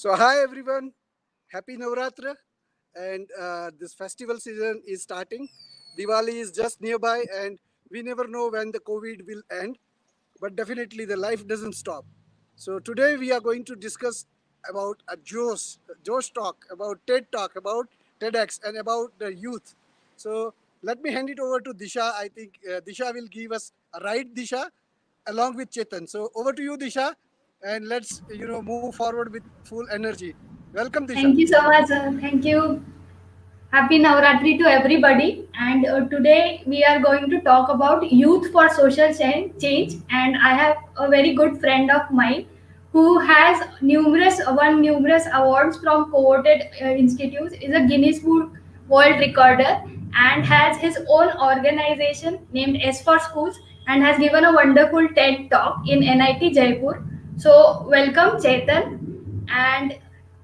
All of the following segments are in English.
So hi everyone, happy Navratra, and this festival season is starting. Diwali is just nearby, and we never know when the COVID will end, but definitely the life doesn't stop. So today we are going to discuss about a Josh talk, about TED talk, about TEDx, and about the youth. So let me hand it over to Disha. I think Disha will give us a right Disha along with Chetan. So over to you, Disha, and let's move forward with full energy. Welcome, Disha. Thank you so much. Thank you. Happy Navratri to everybody. And today we are going to talk about youth for social change. And I have a very good friend of mine who has numerous awards from coveted institutes. Is a Guinness Book World Recorder and has his own organization named S for Schools and has given a wonderful TED talk in NIT Jaipur. So welcome Chetan, and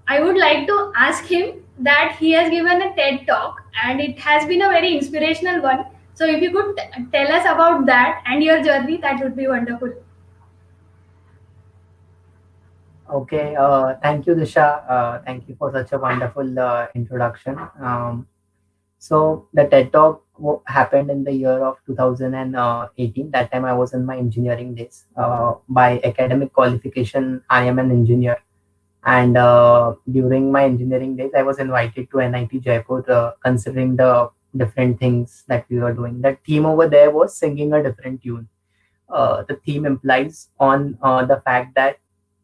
I would like to ask him that he has given a TED talk and it has been a very inspirational one. So, if you could tell us about that and your journey, that would be wonderful. Okay, thank you, Disha. Thank you for such a wonderful introduction. So the TED Talk happened in the year of 2018. That time I was in my engineering days. By academic qualification, I am an engineer. And during my engineering days, I was invited to NIT Jaipur, considering the different things that we were doing. The theme over there was singing a different tune. The theme implies on the fact that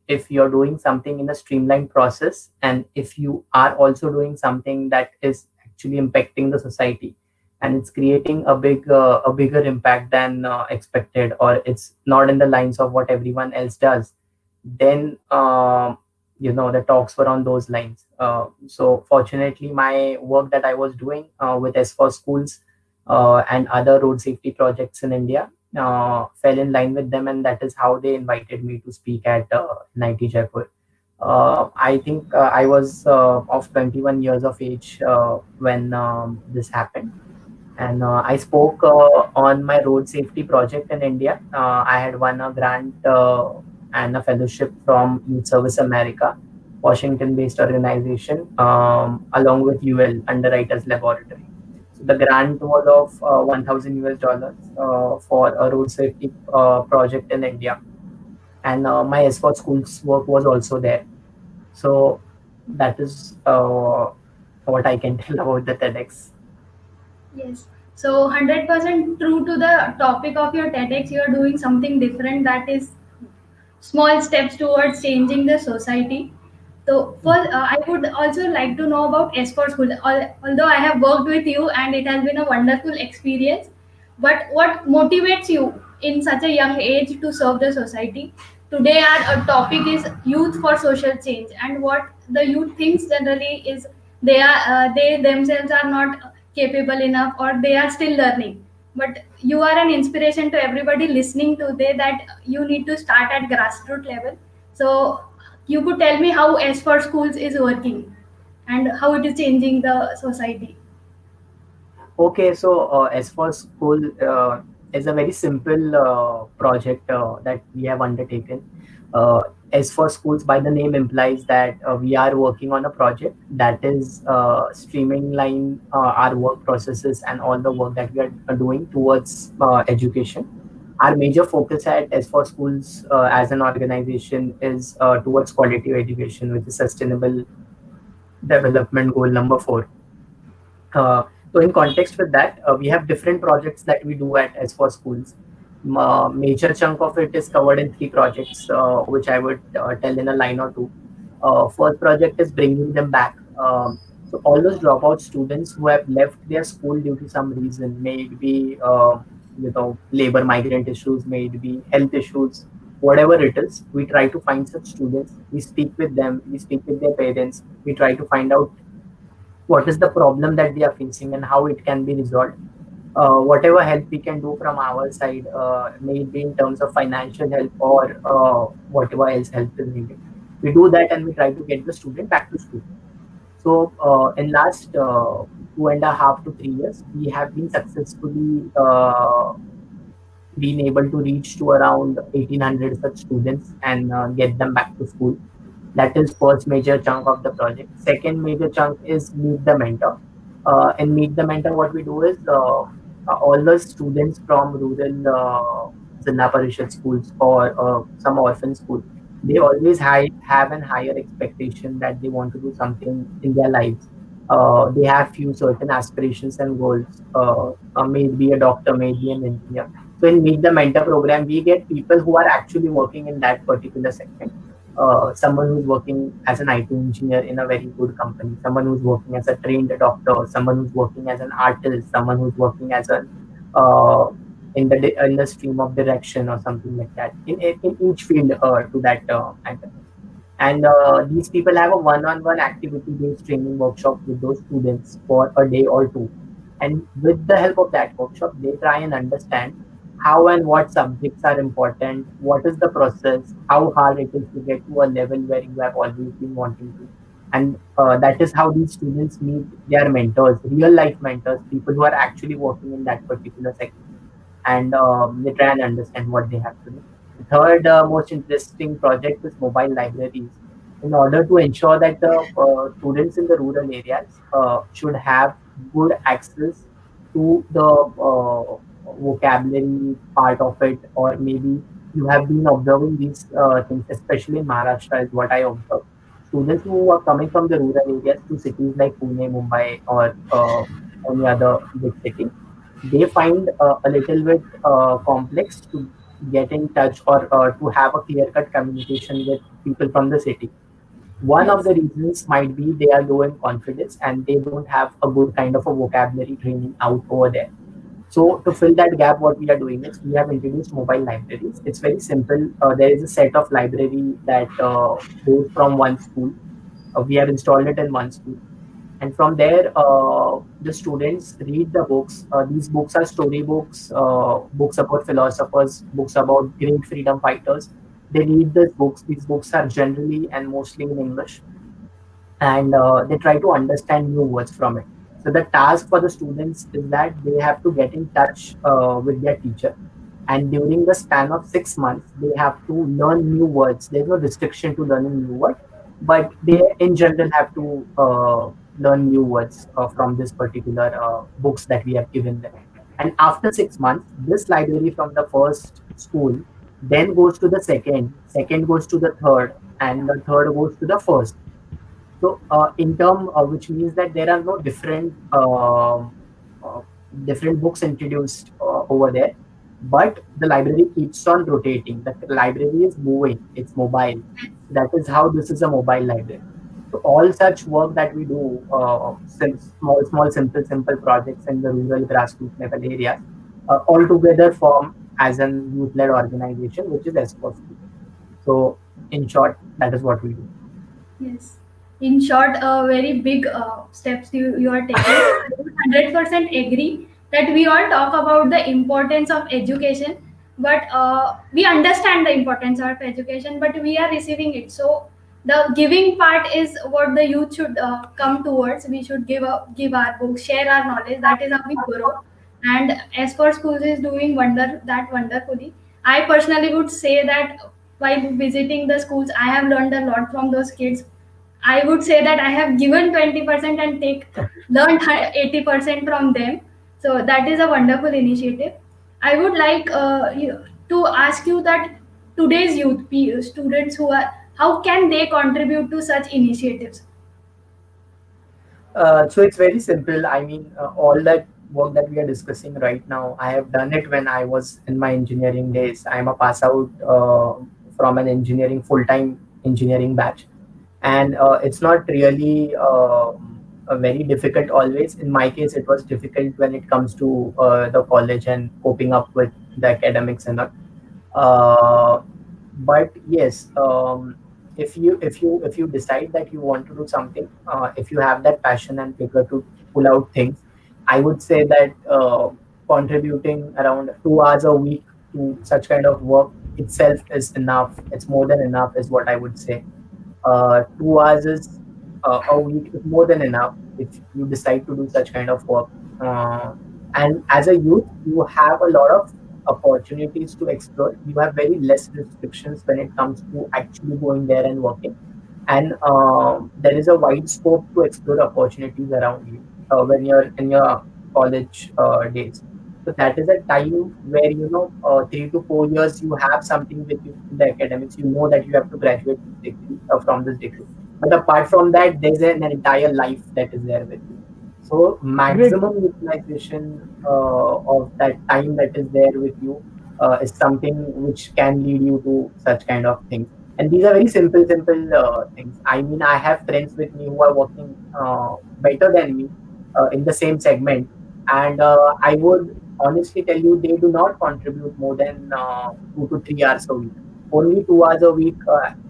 if you're doing something in a streamlined process, and if you are also doing something that is actually impacting the society, and it's creating a bigger impact than expected, or it's not in the lines of what everyone else does, then the talks were on those lines. So fortunately, my work that I was doing with S for Schools and other road safety projects in India fell in line with them, and that is how they invited me to speak at NIT Jaipur. I think I was of 21 years of age when this happened, and I spoke on my road safety project in India. I had won a grant and a fellowship from Youth Service America, Washington-based organization, along with UL Underwriters Laboratory. So the grant was of 1,000 US dollars for a road safety project in India, and my S for Schools work was also there. So that is what I can tell about the TEDx. Yes. So, 100% true to the topic of your TEDx, you are doing something different that is small steps towards changing the society. So, first, I would also like to know about S for School. Although I have worked with you and it has been a wonderful experience, but what motivates you in such a young age to serve the society? Today, our topic is youth for social change, and what the youth thinks generally is they themselves are not capable enough or they are still learning, but you are an inspiration to everybody listening today that you need to start at grassroots level. So you could tell me how S for Schools is working and how it is changing the society. Okay, so as for school is a very simple project that we have undertaken. Uh, as for schools, by the name implies that we are working on a project that is streamlining our work processes and all the work that we are doing towards education. Our major focus at S for Schools as an organization is towards quality of education, which is sustainable development goal number 4. uh, so in context with that, we have different projects that we do at S for Schools. Major chunk of it is covered in 3 projects, which I would tell in a line or two. First project is bringing them back. So all those dropout students who have left their school due to some reason, may it be labor migrant issues, may it be health issues, whatever it is, we try to find such students. We speak with them, we speak with their parents, we try to find out what is the problem that they are facing and how it can be resolved. Whatever help we can do from our side, may it be in terms of financial help or whatever else help is needed, we do that and we try to get the student back to school. So in last 2.5 to 3 years, we have been successfully been able to reach to around 1,800 such students and get them back to school. That is first major chunk of the project. Second major chunk is meet the mentor. In meet the mentor, what we do is all the students from rural Zilla Parishad schools or some orphan school, they always have an higher expectation that they want to do something in their lives. They have few certain aspirations and goals. Maybe a doctor, maybe an engineer. So in Meet the Mentor program, we get people who are actually working in that particular segment. Someone who's working as an IT engineer in a very good company, someone who's working as a trained doctor, someone who's working as an artist, someone who's working as an uh, in the stream of direction or something like that in each field to that matter. And these people have a one-on-one activity-based training workshop with those students for a day or two. And with the help of that workshop, they try and understand how and what subjects are important, what is the process, how hard it is to get to a level where you have always been wanting to. And that is how these students meet their mentors, real life mentors, people who are actually working in that particular segment, and they try and understand what they have to do. The third most interesting project is mobile libraries. In order to ensure that the students in the rural areas should have good access to the vocabulary part of it, or maybe you have been observing these things, especially in Maharashtra, is what I observe. Students who are coming from the rural areas to cities like Pune, Mumbai, or any other big city, they find a little bit complex to get in touch or to have a clear cut communication with people from the city. One of Yes. the reasons might be they are low in confidence and they don't have a good kind of a vocabulary training out over there. So to fill that gap, what we are doing is we have introduced mobile libraries. It's very simple. There is a set of library that goes from one school. We have installed it in one school, and from there the students read the books. These books are story books, books about philosophers, books about great freedom fighters. They read these books are generally and mostly in English, and they try to understand new words from it. So the task for the students is that they have to get in touch with their teacher, and during the span of 6 months, they have to learn new words. There's no restriction to learning new words, but they in general have to learn new words from this particular books that we have given them. And after 6 months, this library from the first school then goes to the second goes to the third, and the third goes to the first. So, in term, which means that there are no uh, different books introduced over there, but the library keeps on rotating. The library is moving; it's mobile. That is how this is a mobile library. So, all such work that we do, small, simple projects in the rural grassroots level areas, all together form as an youth-led organization, which is ESCO School. So, in short, that is what we do. Yes. In short, very big steps you are taking. I would 100% agree that we all talk about the importance of education, but we understand the importance of education, but we are receiving it. So the giving part is what the youth should come towards. We should give our books, share our knowledge. That is how we grow. And as for schools is doing wonderfully. I personally would say that while visiting the schools, I have learned a lot from those kids. I would say that I have given 20% and take learned 80% from them. So that is a wonderful initiative. I would like to ask you that today's youth students who are, how can they contribute to such initiatives? So it's very simple. I mean, all that work that we are discussing right now, I have done it when I was in my engineering days. I'm a pass out from an engineering full-time engineering batch, and it's not really a very difficult always. In my case, it was difficult when it comes to the college and coping up with the academics and all. Uh, but yes, if you decide that you want to do something, if you have that passion and vigor to pull out things, I would say that contributing around 2 hours a week to such kind of work itself is enough. It's more than enough, is what I would say. 2 hours is a week is more than enough if you decide to do such kind of work. And as a youth, you have a lot of opportunities to explore. You have very less restrictions when it comes to actually going there and working. and there is a wide scope to explore opportunities around you when you're in your college days. So that is a time where 3 to 4 years you have something with you in the academics. You know that you have to graduate this degree from this degree, but apart from that, there's an entire life that is there with you. So Great. maximum utilization of that time that is there with you is something which can lead you to such kind of things. And these are very simple things. I mean, I have friends with me who are working better than me in the same segment, and I would honestly tell you they do not contribute more than 2 to 3 hours a week. Only 2 hours a week,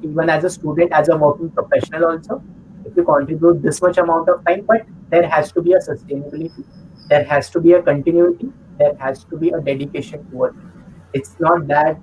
even as a student, as a working professional, also. If you contribute this much amount of time, but there has to be a sustainability, there has to be a continuity, there has to be a dedication towards it. It's not that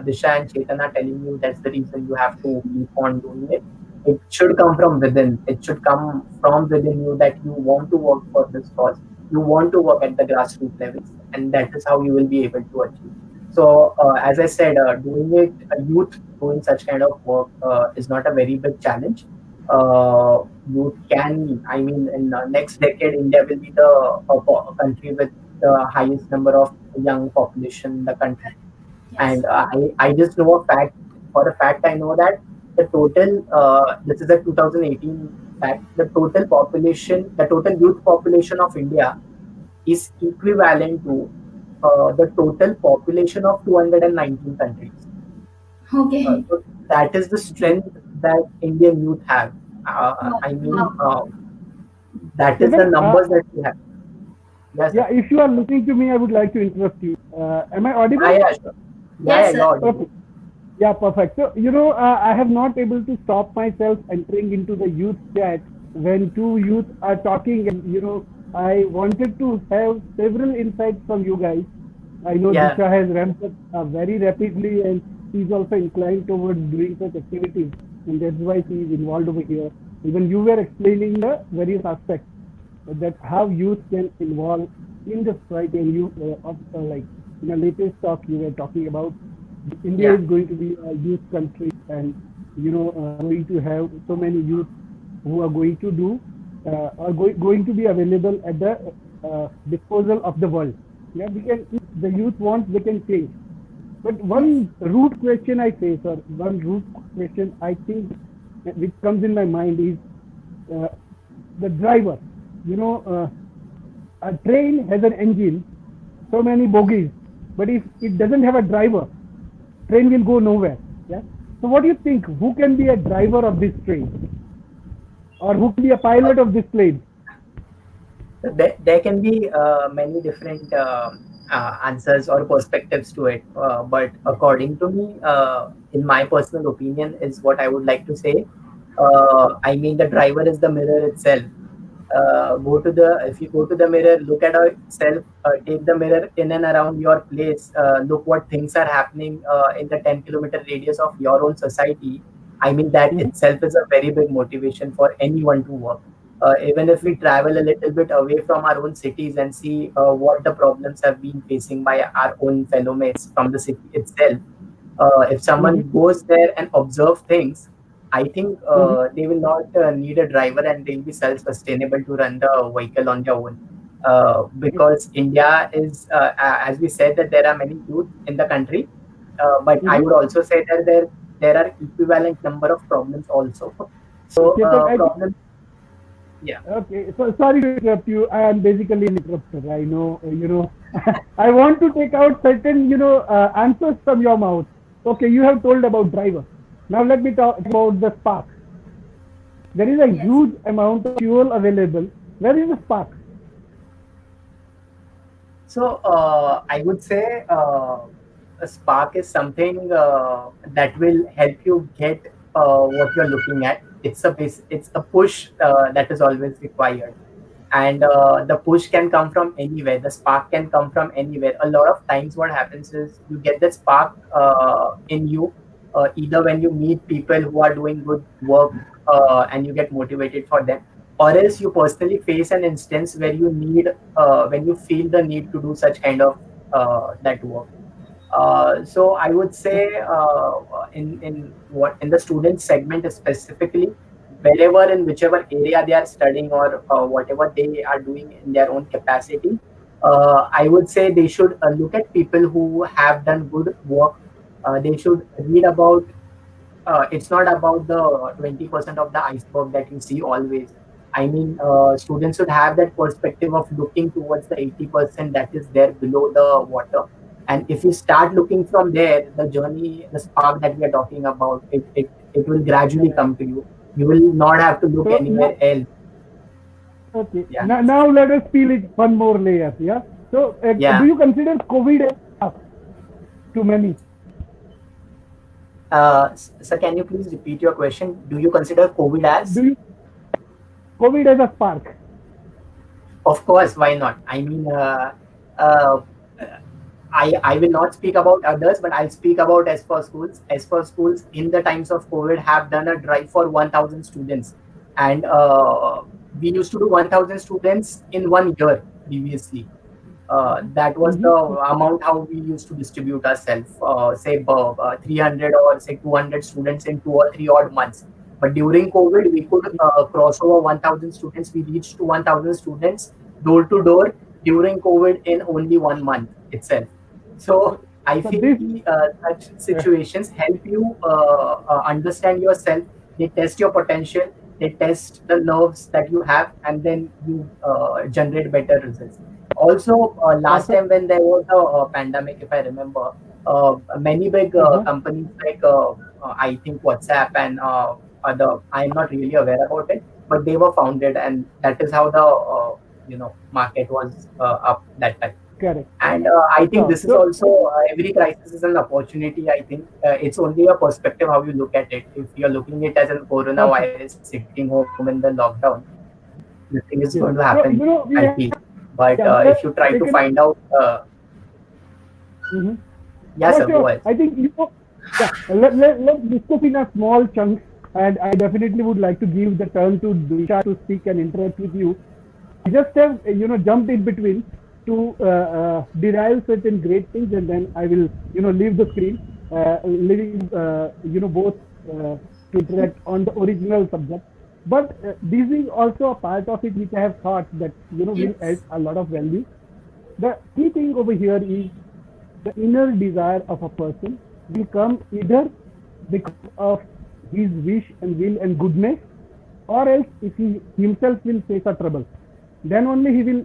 Disha and Chetan are telling you that's the reason you have to keep on doing it. It should come from within. It should come from within you that you want to work for this cause. You want to work at the grassroots levels, and that is how you will be able to achieve. So, as I said, doing it, youth doing such kind of work is not a very big challenge. Youth can, I mean, in the next decade, India will be the country with the highest number of young population in the country. Yes. And I just know a fact, for a fact, I know that the total, this is a 2018 fact, the total youth population of India is equivalent to the total population of 219 countries. Okay. So that is the strength that Indian youth have. Wow. I mean, Wow. that is the Chetan, numbers that we have. Yes, yeah, sir. if you are listening to me, I would like to interrupt you. Am I Yeah, audible? yeah, sure. Yeah, Yes, you're sir. audible. Okay. Yeah, perfect. So, I have not able to stop myself entering into the youth chat when two youth are talking, and, I wanted to have several insights from you guys. I know Yeah, Disha has ramped up very rapidly, and she's also inclined towards doing such activities, and that's why she is involved over here. Even you were explaining the various aspects that how youth can involve in the society, and like in the latest talk you were talking about India yeah, is going to be a youth country, and going to have so many youth who are going to do going to be available at the disposal of the world. Yeah, we can, if the youth wants, they can change. But Yes. one root question I face, or one root question I think which comes in my mind is uh, the driver. You know, a train has an engine, so many bogies, but if it doesn't have a driver, train will go nowhere. Yeah. So what do you think? Who can be a driver of this train, or who can be a uh, pilot of this plane? there can be many different answers or perspectives to it. But according to me, in my personal opinion, is what I would like to say. I mean, the driver is the mirror itself. If you go to the mirror, look at yourself, take the mirror in and around your place, look what things are happening in the 10-kilometer radius of your own society. I mean, that Mhm. itself is a very big motivation for anyone to work. Even if we travel a little bit away from our own cities and see what the problems have been facing by our own fellow mates from the city itself, if Mhm. someone goes there and observe things, I think Mhm. they will not need a driver, and they'll be self-sustainable to run the vehicle on their own. Because India is, as we said, that there are many youth in the country, but I Mhm. would also say that there are equivalent number of problems also. So Chetan, I think. problems, yeah. Okay, so sorry to interrupt you. I am basically an interrupter. I know, I want to take out certain, answers from your mouth. Okay, you have told about driver. Now let me talk about the spark. There is a Yes. huge amount of fuel available. Where is the spark? So I would say a spark is something that will help you get what you're looking at. It's a push that is always required, and the push can come from anywhere. The spark can come from anywhere. A lot of times, what happens is you get the spark in you either when you meet people who are doing good work and you get motivated for them, or else you personally face an instance where you need when you feel the need to do such kind of that work. So I would say in the student segment specifically, wherever in whichever area they are studying or whatever they are doing in their own capacity, I would say they should look at people who have done good work. They should read about. It's not about the 20% of the iceberg that you see always. I mean, students should have that perspective of looking towards the 80% that is there below the water. And if you start looking from there, the journey, the spark that we are talking about, it will gradually Correct. come to you. You will not have to look So anywhere now, else. okay, Yeah. now let us peel it one more layer. Yeah. So do Yeah. you consider COVID as tough to many? So can you please repeat your question? Do you consider COVID Do as? you COVID as a spark? Of course, why not? I mean, uh, I will not speak about others, but I'll speak about as for schools. As for schools, in the times of COVID, have done a drive for 1,000 students, and we used to do 1,000 students in 1 year previously. That was the Mm-hmm. amount how we used to distribute ourselves, say 300 or say 200 students in 2 or 3 odd months. But during COVID, we could cross over 1,000 students. We reached to 1,000 students door to door during COVID in only 1 month itself. So I So feel this, such uh, situations help you understand yourself. They test your potential. They test the nerves that you have, and then you generate better results. Also, last perfect. time when there was a pandemic, if I remember, many big Uh-huh. companies like I think WhatsApp and other, I'm not really aware about it, but they were founded, and that is how the market was up that time. Correct. And I think Sure. this is So also every crisis is an opportunity. I think it's only a perspective how you look at it. If you're looking at it as a perfect. coronavirus sitting home in the lockdown, nothing is going to happen. Yes. I So feel, we have, but if you yeah, we try have to find taken out, a. Mm-hmm. yeah, sir, Sure, go sure. ahead. I think yeah. Let's discuss in a small chunks, and I definitely would like to give the turn to Disha to speak and interact with you. I just have jumped in between to derive certain great things, and then I will leave the screen, leaving both to interact on the original subject. But this is also a part of it which I have thought that will add Yes. a lot of value. The key thing over here is the inner desire of a person will come either because of his wish and will and goodness, or else if he himself will face a trouble, then only he will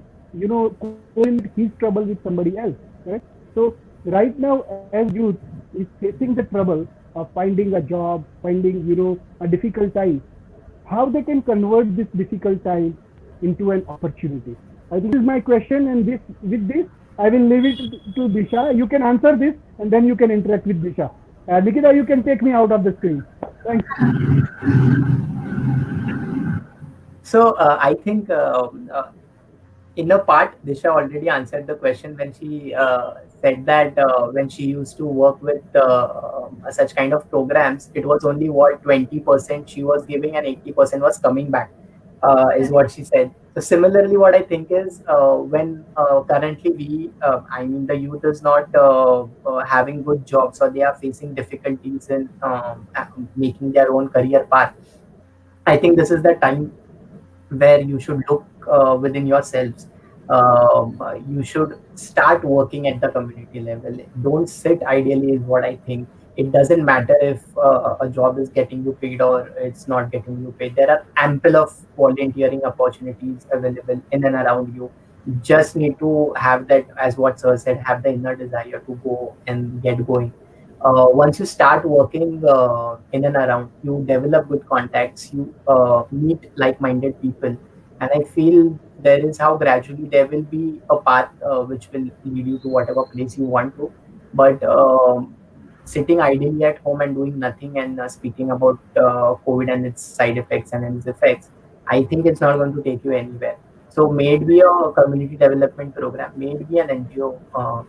correlate his trouble with somebody else, correct? So right now, as youth is facing the trouble of finding a job, finding a difficult time, how they can convert this difficult time into an opportunity. I think this is my question, and this with this I will leave it to Disha. You can answer this, and then you can interact with Disha. Nikita, you can take me out of the screen. Thanks. So I think in a part, Disha already answered the question when she said that when she used to work with such kind of programs, it was only what 20% she was giving and 80% was coming back, is Correct. what she said. So similarly, what I think is when currently I mean, the youth is not having good jobs or they are facing difficulties in making their own career path. I think this is the time where you should look within yourselves. You should start working at the community level. Don't sit ideally, is what I think. It doesn't matter if a job is getting you paid or it's not getting you paid. There are ample of volunteering opportunities available in and around you. You just need to have that, as what sir said, have the inner desire to go and get going. Once you start working in and around, you develop good contacts, you meet like-minded people, and I feel there is how gradually there will be a path which will lead you to whatever place you want to. But sitting ideally at home and doing nothing and speaking about COVID and its side effects and its effects, I think it's not going to take you anywhere. So may it be a community development program, may it be an NGO,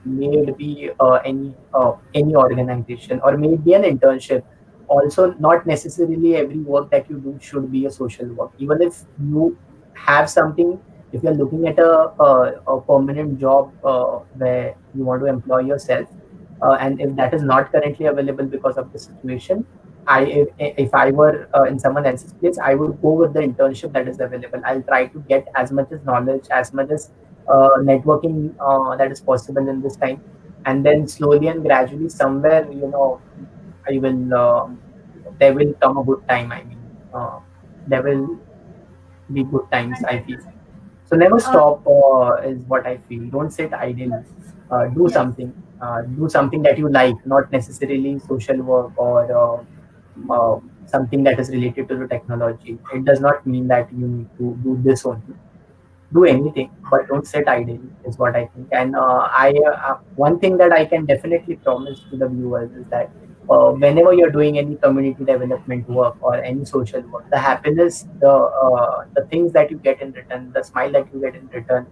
may it be any organization, or may it be an internship. Also, not necessarily every work that you do should be a social work. Even if you have something, if you're looking at a permanent job where you want to employ yourself, And if that is not currently available because of the situation, if I were in someone else's place, I would go with the internship that is available. I'll try to get as much as knowledge, as much as networking that is possible in this time, and then slowly and gradually, somewhere, I will there will come a good time. I mean, there will be good times, I feel. 100%. So never Uh, stop is what I feel. Don't sit idle. yes, Do yes. something. Do something that you like, not necessarily social work or something that is related to the technology. It does not mean that you need to do this only. Do anything, but don't sit idle is what I think. And I one thing that I can definitely promise to the viewers is that whenever you're doing any community development work or any social work, the happiness, the things that you get in return, the smile that you get in return,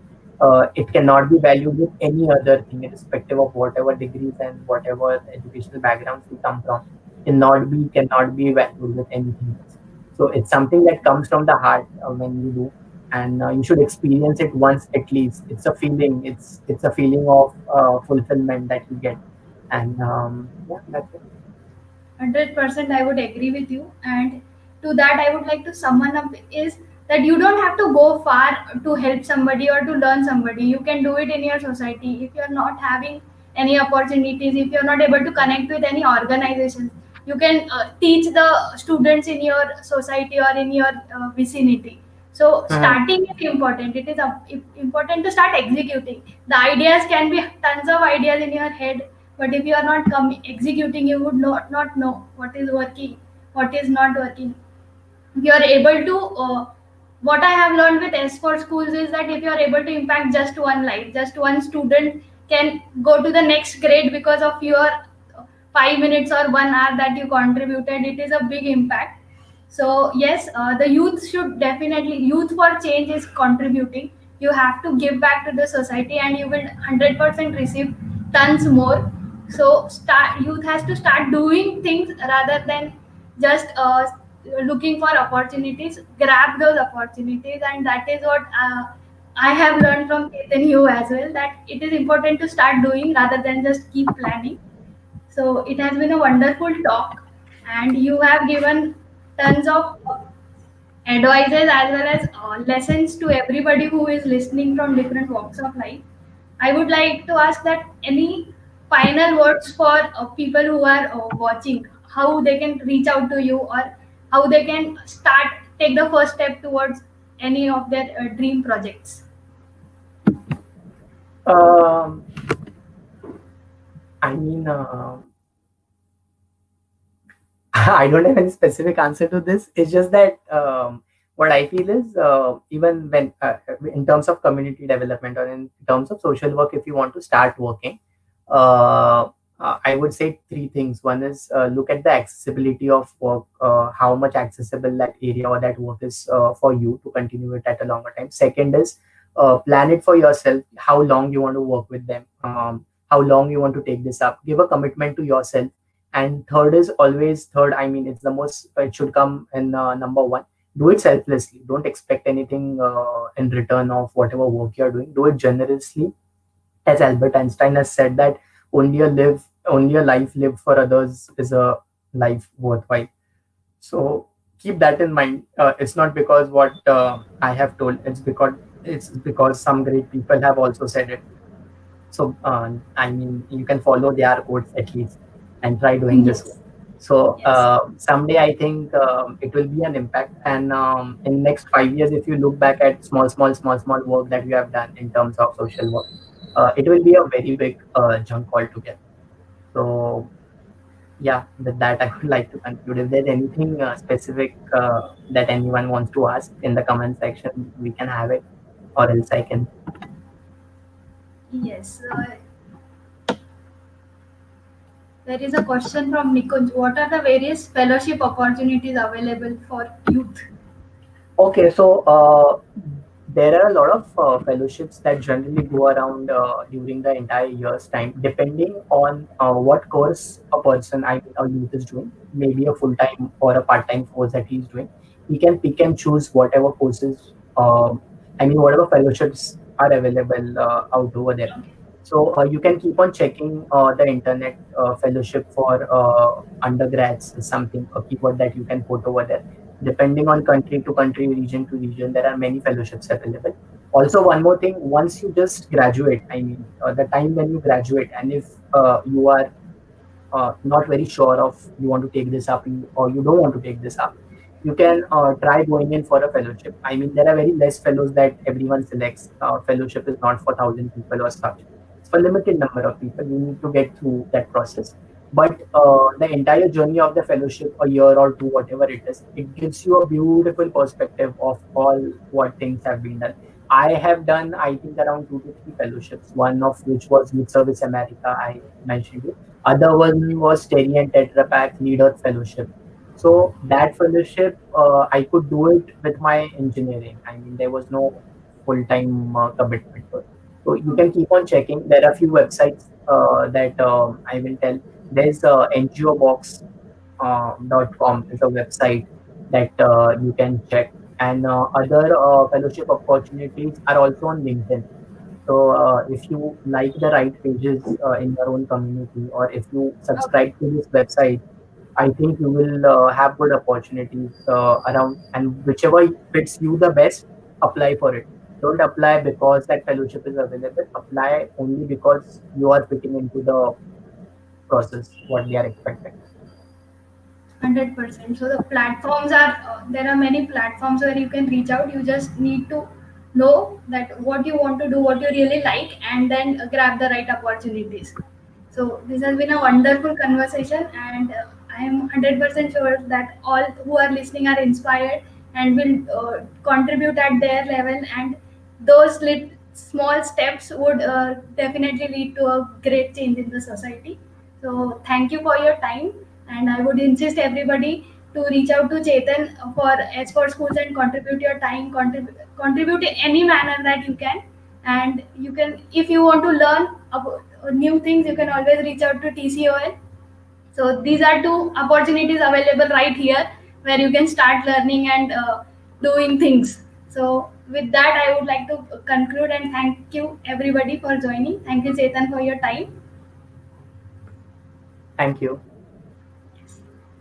it cannot be valued with any other thing, irrespective of whatever degrees and whatever educational backgrounds we come from. Cannot be valued with anything else. So it's something that comes from the heart when you do, and you should experience it once at least. It's a feeling. It's a feeling of fulfillment that you get, and yeah, that's it. 100% I would agree with you. And to that, I would like to sum up is that you don't have to go far to help somebody or to learn somebody. You can do it in your society. If you're not having any opportunities, if you're not able to connect with any organizations, you can teach the students in your society or in your vicinity. So Mhm. starting is important. It is important to start executing. The ideas can be tons of ideas in your head, but if you are not executing, you would not know what is working, what is not working. If you are able to, what I have learned with S for schools is that if you are able to impact just one life, just one student can go to the next grade because of your 5 minutes or 1 hour that you contributed, it is a big impact. So yes, the youth should definitely, youth for change is contributing. You have to give back to the society and you will 100% receive tons more. So start, youth has to start doing things rather than just looking for opportunities. Grab those opportunities, and that is what I have learned from Ketan, you as well, that it is important to start doing rather than just keep planning. So it has been a wonderful talk, and you have given tons of advices as well as lessons to everybody who is listening from different walks of life. I would like to ask that any final words for people who are watching, how they can reach out to you or how they can start, take the first step towards any of their dream projects. Um, I mean, I don't have any specific answer to this. It's just that what I feel is even when in terms of community development or in terms of social work, if you want to start working, uh, I would say three things. One is look at the accessibility of work, how much accessible that area or that work is for you to continue it at a longer time. Second is plan it for yourself, how long you want to work with them, how long you want to take this up. Give a commitment to yourself. And third is always third, I mean, it's the most, it should come in number one. Do it selflessly. Don't expect anything in return of whatever work you're doing. Do it generously. As Albert Einstein has said that only a life lived for others is a life worthwhile. So keep that in mind. It's not because what I have told, it's because some great people have also said it. So I mean, you can follow their codes at least and try doing this Yes, one. So yes. someday I think it will be an impact. And in next 5 years, if you look back at small work that you have done in terms of social work, it will be a very big chunk altogether. So yeah, with that I would like to conclude. If there's anything specific that anyone wants to ask in the comment section, we can have it, or else I can. Yes. There is a question from Nikunj. What are the various fellowship opportunities available for youth? Okay, so there are a lot of fellowships that generally go around during the entire year's time, depending on what course a person, I mean, a youth is doing, maybe a full time or a part time course that he's doing. He can pick and choose whatever courses, I mean, whatever fellowships are available out over there. So you can keep on checking the internet fellowship for undergrads is something, a keyword that you can put over there. Depending on country to country, region to region, there are many fellowships available. Also, one more thing, once you just graduate, I mean, the time when you graduate, and if you are not very sure of you want to take this up or you don't want to take this up, you can try going in for a fellowship. I mean, there are very less fellows that everyone selects. Fellowship is not for 1,000 people or such. It's for limited number of people. You need to get through that process. But the entire journey of the fellowship, a year or two, whatever it is, it gives you a beautiful perspective of all what things have been done. I have done, I think, around 2 to 3 fellowships. One of which was Youth Service America, I mentioned you. Other one was TERI and Tetra Pak LEADEarth Fellowship. So that fellowship, I could do it with my engineering. I mean, there was no full-time commitment to it. So you can keep on checking. There are a few websites that I will tell. There's NGObox.com is a website that you can check. And other fellowship opportunities are also on LinkedIn. So if you like the right pages in your own community, or if you Okay. subscribe to this website, I think you will have good opportunities around, and whichever fits you the best, apply for it. Don't apply because that fellowship is available. Apply only because you are fitting into the process, what they are expecting. 100%. So the platforms are there are many platforms where you can reach out. You just need to know that what you want to do, what you really like, and then grab the right opportunities. So this has been a wonderful conversation, and I am 100% sure that all who are listening are inspired and will contribute at their level, and those small steps would definitely lead to a great change in the society. So thank you for your time, and I would insist everybody to reach out to Chetan for as for schools and contribute your time, contribute in any manner that you can. And you can, if you want to learn about new things, you can always reach out to TCOL. So these are two opportunities available right here where you can start learning and doing things. So with that, I would like to conclude and thank you everybody for joining. Thank you, Chetan, for your time. Thank you.